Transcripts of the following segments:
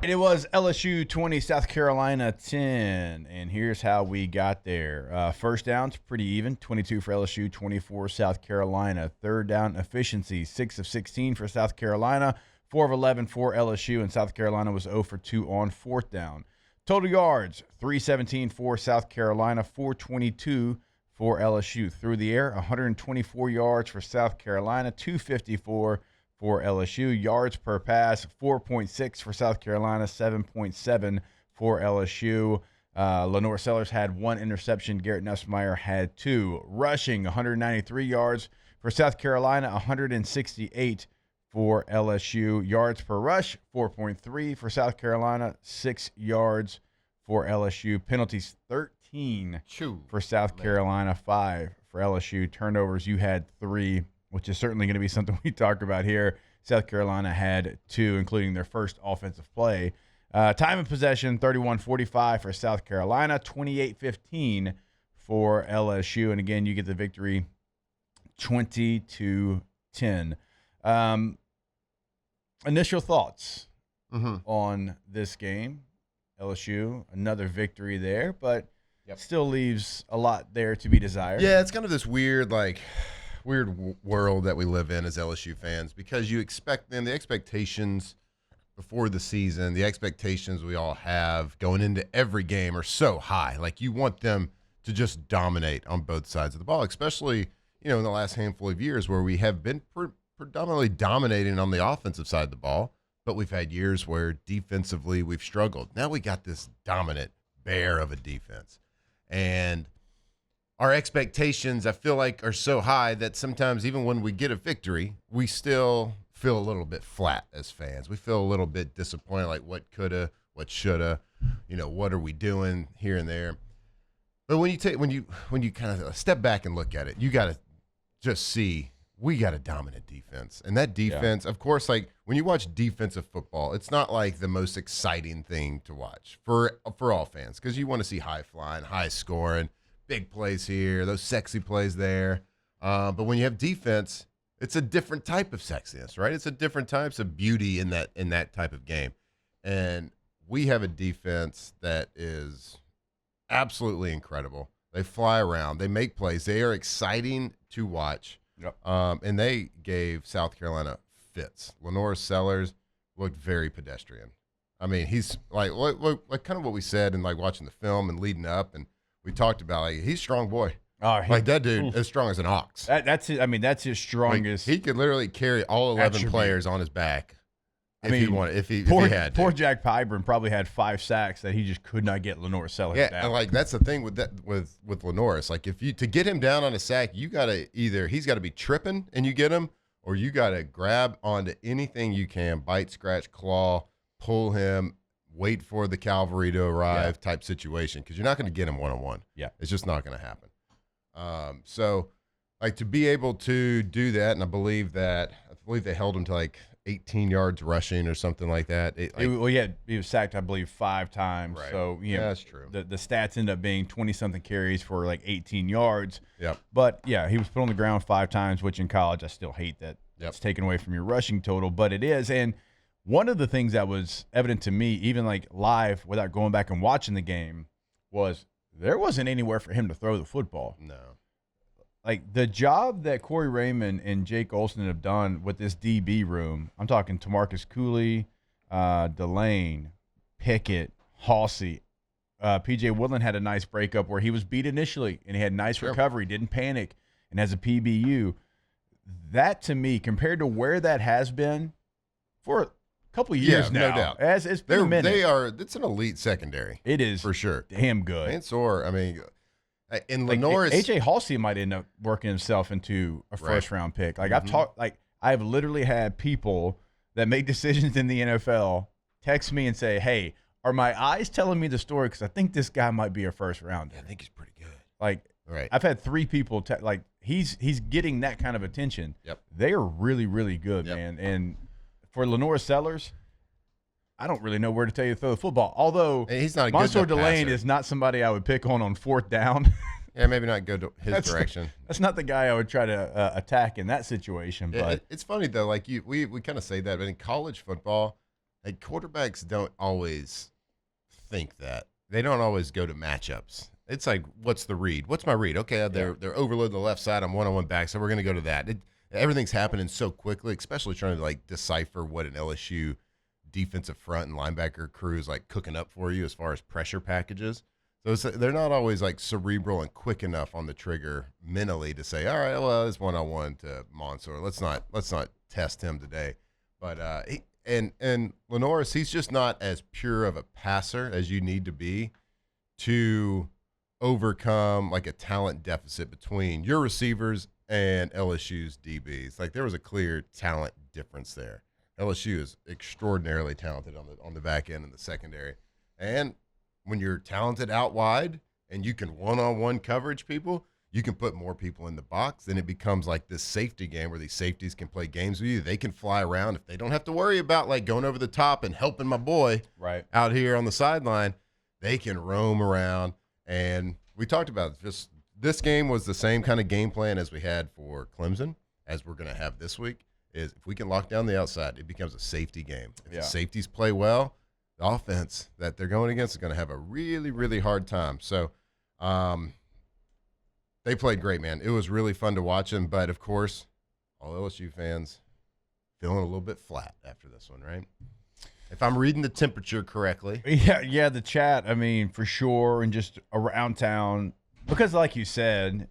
It was LSU 20, South Carolina 10, and here's how we got there. First downs, pretty even, 22 for LSU, 24 South Carolina. Third down efficiency, 6 of 16 for South Carolina, 4 of 11 for LSU, and South Carolina was 0 for 2 on fourth down. Total yards, 317 for South Carolina, 422 for LSU. Through the air, 124 yards for South Carolina, 254 for LSU. Yards per pass, 4.6 for South Carolina, 7.7 for LSU. Lenore Sellers had 1 interception. Garrett Nussmeier had 2. Rushing, 193 yards for South Carolina, 168 for LSU. Yards per rush, 4.3 for South Carolina, 6 yards for LSU. Penalties, 13 for South Carolina, 5 for LSU. Turnovers, you had 3, which is certainly going to be something we talk about here. South Carolina had 2, including their first offensive play. Time of possession, 31-45 for South Carolina, 28-15 for LSU. And again, you get the victory 20-10. Initial thoughts on this game. LSU, another victory there, but still leaves a lot there to be desired. Yeah, it's kind of this weird world that we live in as LSU fans, because you expect them, the expectations before the season, the expectations we all have going into every game are so high. Like, you want them to just dominate on both sides of the ball, especially, in the last handful of years where we have been predominantly dominating on the offensive side of the ball, but we've had years where defensively we've struggled. Now we got this dominant bear of a defense. And our expectations, I feel like, are so high that sometimes even when we get a victory, we still feel a little bit flat as fans. We feel a little bit disappointed, like what coulda, what shoulda, what are we doing here and there. But when you kind of step back and look at it, you got to just see we got a dominant defense. And that defense, of course, like when you watch defensive football, it's not like the most exciting thing to watch for all fans, because you want to see high flying, high scoring, big plays here, those sexy plays there. But when you have defense, it's a different type of sexiness, right? It's a different types of beauty in that type of game. And we have a defense that is absolutely incredible. They fly around. They make plays. They are exciting to watch. Yep. And they gave South Carolina fits. Lenore Sellers looked very pedestrian. I mean, he's like kind of what we said in like watching the film and leading up, and we talked about, like, he's a strong boy. Oh, like that dude as strong as an ox. That's his strongest. Like, he could literally carry all 11 players on his back he wanted. If he had to. Poor Jack Pyburn probably had 5 sacks that he just could not get Lenore Sellers down. And like that's the thing with Lenore. It's like to get him down on a sack, you gotta he's got to be tripping and you get him, or you gotta grab onto anything you can, bite, scratch, claw, pull him, wait for the cavalry to arrive type situation, because you're not going to get him one-on-one. Yeah, it's just not going to happen. So like to be able to do that, and I believe they held him to like 18 yards rushing or something like that. He was sacked, I believe, 5 times. Right. So that's true. The stats end up being 20-something carries for like 18 yards. Yep. But yeah, he was put on the ground 5 times, which in college I still hate that it's taken away from your rushing total, but it is. And one of the things that was evident to me, even like live without going back and watching the game, was there wasn't anywhere for him to throw the football. No. Like the job that Corey Raymond and Jake Olson have done with this DB room, I'm talking Tamarcus Cooley, Delane, Pickett, Halsey. P.J. Woodland had a nice breakup where he was beat initially and he had nice recovery, didn't panic, and has a PBU. That, to me, compared to where that has been for a couple of years now, no doubt. It's been a minute. It's an elite secondary. It is. For sure. Damn good. Mansour, I mean, in Lenore's. A.J. Halsey might end up working himself into a first-round pick. Like, I've literally had people that make decisions in the NFL text me and say, hey, are my eyes telling me the story? Because I think this guy might be a first-rounder. Yeah, I think he's pretty good. Like, I've had 3 people he's getting that kind of attention. Yep. They are really, really good, man. And for Lenore Sellers, I don't really know where to tell you to throw the football. Although he's not a Mansour good Delane passer. Is not somebody I would pick on 4th down. Yeah, maybe not go to his direction. That's not the guy I would try to attack in that situation. But it's funny though. Like we kind of say that, but in college football, like quarterbacks don't always think that. They don't always go to matchups. It's like, what's the read? What's my read? Okay, they're overloading the left side. I'm one-on-one back, so we're going to go to that. Everything's happening so quickly, especially trying to like decipher what an LSU defensive front and linebacker crew is like cooking up for you as far as pressure packages. So they're not always like cerebral and quick enough on the trigger mentally to say, all right, well, it's one-on-one to Mansour. Let's not test him today. But and Lenoris, he's just not as pure of a passer as you need to be to overcome like a talent deficit between your receivers and LSU's DBs. Like there was a clear talent difference there. LSU is extraordinarily talented on the back end and the secondary. And when you're talented out wide and you can one-on-one coverage people, you can put more people in the box. Then it becomes like this safety game where these safeties can play games with you. They can fly around. If they don't have to worry about like going over the top and helping my boy out here on the sideline, they can roam around. And we talked about it. Just this game was the same kind of game plan as we had for Clemson, as we're going to have this week, is if we can lock down the outside, it becomes a safety game. If the safeties play well, the offense that they're going against is going to have a really, really hard time. So they played great, man. It was really fun to watch them. But, of course, all LSU fans feeling a little bit flat after this one, right? If I'm reading the temperature correctly. Yeah, the chat, I mean, for sure, and just around town. Because like you said,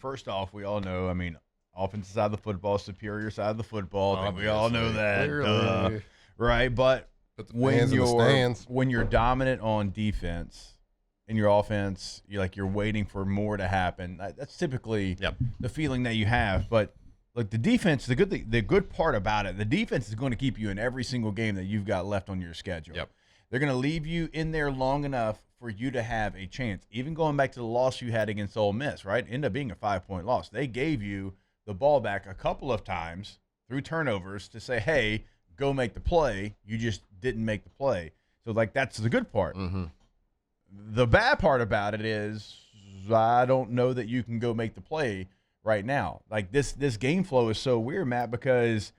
first off, we all know, offensive side of the football, superior side of the football. I think we all know that. Right? But when you're dominant on defense and your offense, you're waiting for more to happen. That's typically the feeling that you have. But look, the defense, the good part about it, the defense is going to keep you in every single game that you've got left on your schedule. They're going to leave you in there long enough for you to have a chance. Even going back to the loss you had against Ole Miss, right? Ended up being a 5-point loss. They gave you the ball back a couple of times through turnovers to say, hey, go make the play. You just didn't make the play. So, that's the good part. Mm-hmm. The bad part about it is I don't know that you can go make the play right now. This game flow is so weird, Matt, because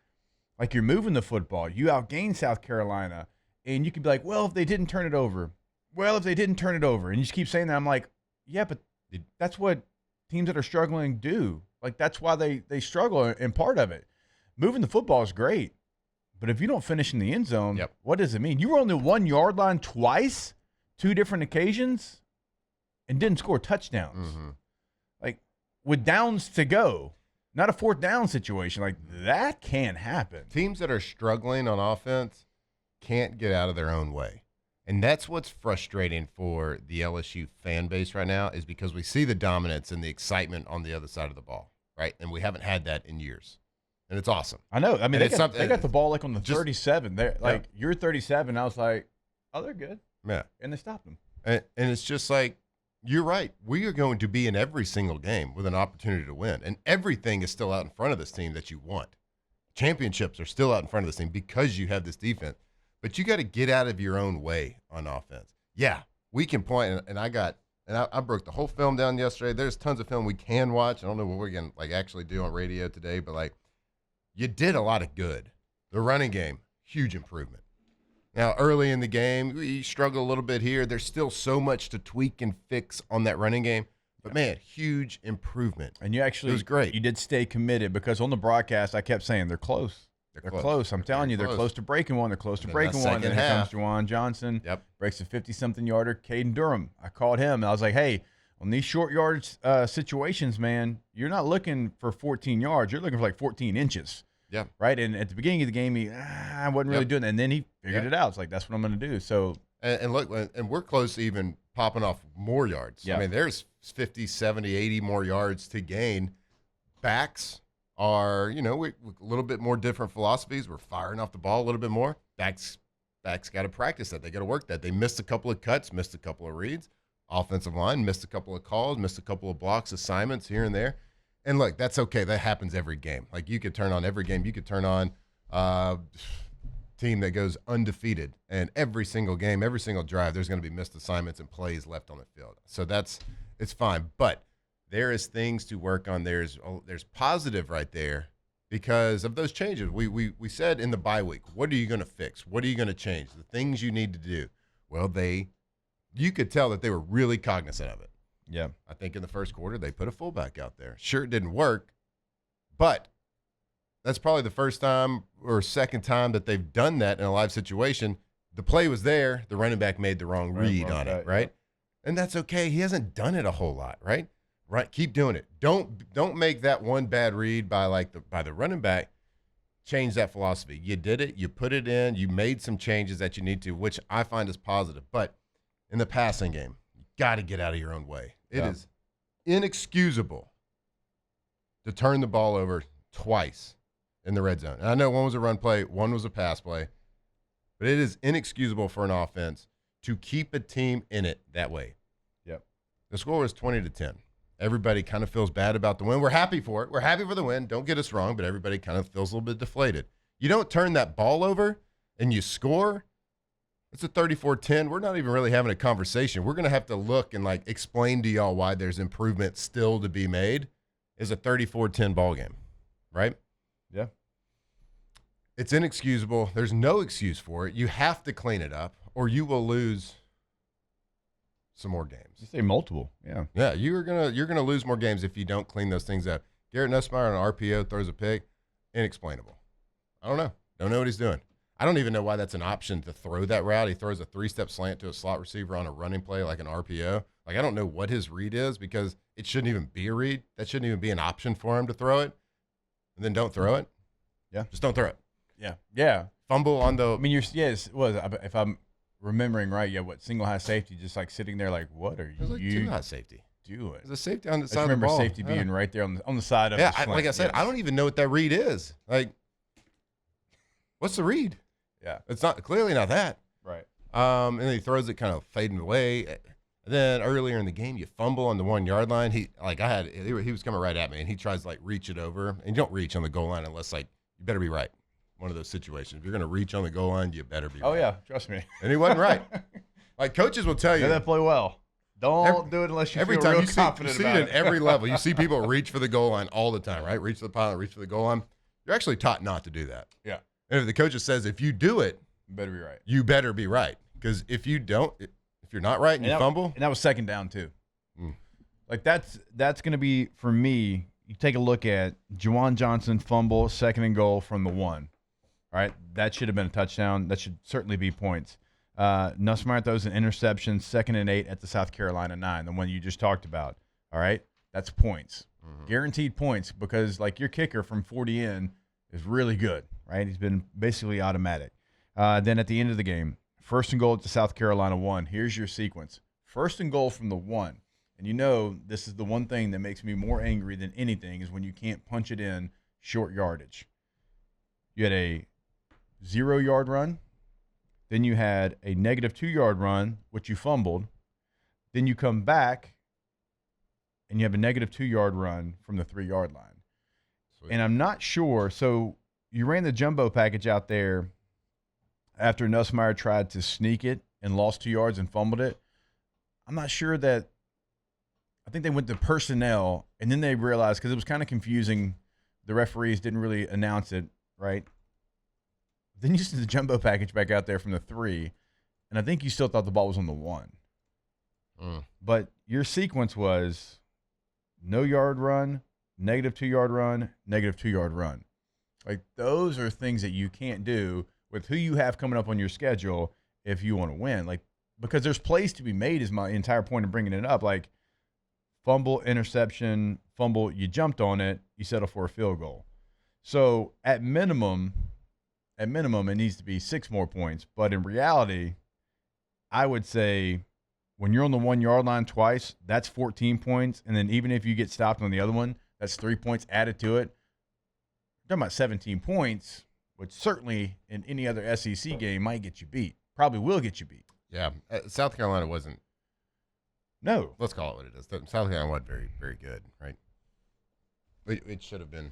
you're moving the football. You outgained South Carolina, and you could be like, well, if they didn't turn it over. And you just keep saying that. I'm like, yeah, but that's what teams that are struggling do. That's why they struggle in part of it. Moving the football is great, but if you don't finish in the end zone, what does it mean? You were on the 1 yard line twice, 2 different occasions, and didn't score touchdowns. Mm-hmm. With downs to go, not a 4th down situation. That can't happen. Teams that are struggling on offense can't get out of their own way. And that's what's frustrating for the LSU fan base right now, is because we see the dominance and the excitement on the other side of the ball, right? And we haven't had that in years. And it's awesome. I know. They got the ball on the 37. They're you're 37. I was like, oh, they're good. Yeah. And they stopped them. And it's just like, you're right. We are going to be in every single game with an opportunity to win. And everything is still out in front of this team that you want. Championships are still out in front of this team because you have this defense. But you got to get out of your own way on offense. Yeah, we can point, and I broke the whole film down yesterday. There's tons of film we can watch. I don't know what we're going to actually do on radio today, but you did a lot of good. The running game, huge improvement. Now, early in the game, we struggled a little bit here. There's still so much to tweak and fix on that running game. But, man, huge improvement. And it was great. You did stay committed, because on the broadcast I kept saying they're close. They're close. I'm telling you, they're close to breaking one. They're close to breaking one. Then here comes Juwan Johnson. Breaks a 50-something yarder. Caden Durham. I called him, and I was like, hey, on these short yardage situations, man, you're not looking for 14 yards. You're looking for 14 inches. Yeah. Right? And at the beginning of the game, I wasn't really doing that. And then he figured it out. It's that's what I'm going to do. So and look, and we're close to even popping off more yards. Yeah. There's 50, 70, 80 more yards to gain. Backs are, we a little bit more different philosophies. We're firing off the ball a little bit more. Backs got to practice that. They got to work that. They missed a couple of cuts, missed a couple of reads. Offensive line missed a couple of calls, missed a couple of blocks, assignments here and there. And look, that's okay. That happens every game. You could turn on every game. You could turn on team that goes undefeated, and every single game, every single drive, there's going to be missed assignments and plays left on the field. So it's fine. But there is things to work on. There's positive right there, because of those changes. We said in the bye week, what are you going to fix? What are you going to change? The things you need to do. Well, you could tell that they were really cognizant of it. Yeah. I think in the first quarter, they put a fullback out there. Sure, it didn't work, but that's probably the first time or second time that they've done that in a live situation. The play was there. The running back made the wrong read on it, right? Yeah. And that's okay. He hasn't done it a whole lot, right? Right. Keep doing it. Don't make that one bad read by the running back change that philosophy. You did it. You put it in. You made some changes that you need to, which I find is positive. But in the passing game, you got to get out of your own way. It is inexcusable to turn the ball over twice in the red zone. And I know one was a run play, one was a pass play, but it is inexcusable for an offense to keep a team in it that way. Yep. The score was 20-10. Everybody kind of feels bad about the win. We're happy for it. We're happy for the win. Don't get us wrong, but everybody kind of feels a little bit deflated. You don't turn that ball over and you score, it's a 34-10. We're not even really having a conversation. We're going to have to look and explain to y'all why there's improvement still to be made. It's a 34-10 ball game, right? Yeah. It's inexcusable. There's no excuse for it. You have to clean it up or you will lose some more games. You say multiple, yeah. Yeah, you're gonna lose more games if you don't clean those things up. Garrett Nussmeier on an RPO throws a pick, inexplainable. I don't know. Don't know what he's doing. I don't even know why that's an option to throw that route. He throws a 3-step slant to a slot receiver on a running play like an RPO. I don't know what his read is because it shouldn't even be a read. That shouldn't even be an option for him to throw it. And then don't throw it. Yeah. Just don't throw it. Yeah. Yeah. Fumble on the. I mean, if I'm remembering right, single high safety, just sitting there what are it was you two high safety doing? There's a safety on the I side of the remember ball. safety being right there on the side of the slant. like I said, I don't even know what that read is. What's the read? Yeah. It's not clearly not that. Right. And then he throws it kind of fading away. And then earlier in the game, you fumble on the 1 yard line. He was coming right at me and he tries to reach it over. And you don't reach on the goal line unless you better be right. One of those situations. If you're going to reach on the goal line, you better be right. Oh yeah, trust me. And he wasn't right. Coaches will tell you. Know that play well. Don't do it unless you every feel time real you see confident about it it. at every level. You see people reach for the goal line all the time, right? Reach for the pilot, reach for the goal line. You're actually taught not to do that. Yeah. And if the coach says if you do it, you better be right. You better be right. Because if you don't, if you're not right and you fumble. And that was second down too. That's going to be, for me, you take a look at Juwan Johnson fumble, 2nd and goal from the 1. All right, that should have been a touchdown. That should certainly be points. Nussmeier throws an interception, 2nd and 8 at the South Carolina 9, the one you just talked about. All right, that's points. Mm-hmm. Guaranteed points because, your kicker from 40 in is really good, right? He's been basically automatic. Then at the end of the game, 1st and goal at the South Carolina 1. Here's your sequence. 1st and goal from the 1. And this is the one thing that makes me more angry than anything is when you can't punch it in short yardage. You had a 0-yard run. Then you had a negative 2-yard run, which you fumbled. Then you come back and you have a negative 2-yard run from the 3-yard line. Sweet. And I'm not sure. So you ran the jumbo package out there after Nussmeier tried to sneak it and lost 2 yards and fumbled it. I'm not sure that. I think they went to personnel and then they realized, because it was kind of confusing, the referees didn't really announce it, right? Then you sent the jumbo package back out there from the 3, and I think you still thought the ball was on the 1. But your sequence was no yard run, negative 2-yard run, negative 2-yard run. Those are things that you can't do with who you have coming up on your schedule if you want to win. Because there's plays to be made is my entire point of bringing it up. Fumble, interception, fumble, you jumped on it, you settle for a field goal. So at minimum, it needs to be 6 more points. But in reality, I would say when you're on the 1 yard line twice, that's 14 points. And then even if you get stopped on the other one, that's 3 points added to it. You're talking about 17 points, which certainly in any other SEC game might get you beat. Probably will get you beat. Yeah. South Carolina wasn't. No. Let's call it what it is. South Carolina wasn't very, very good, right? It should have been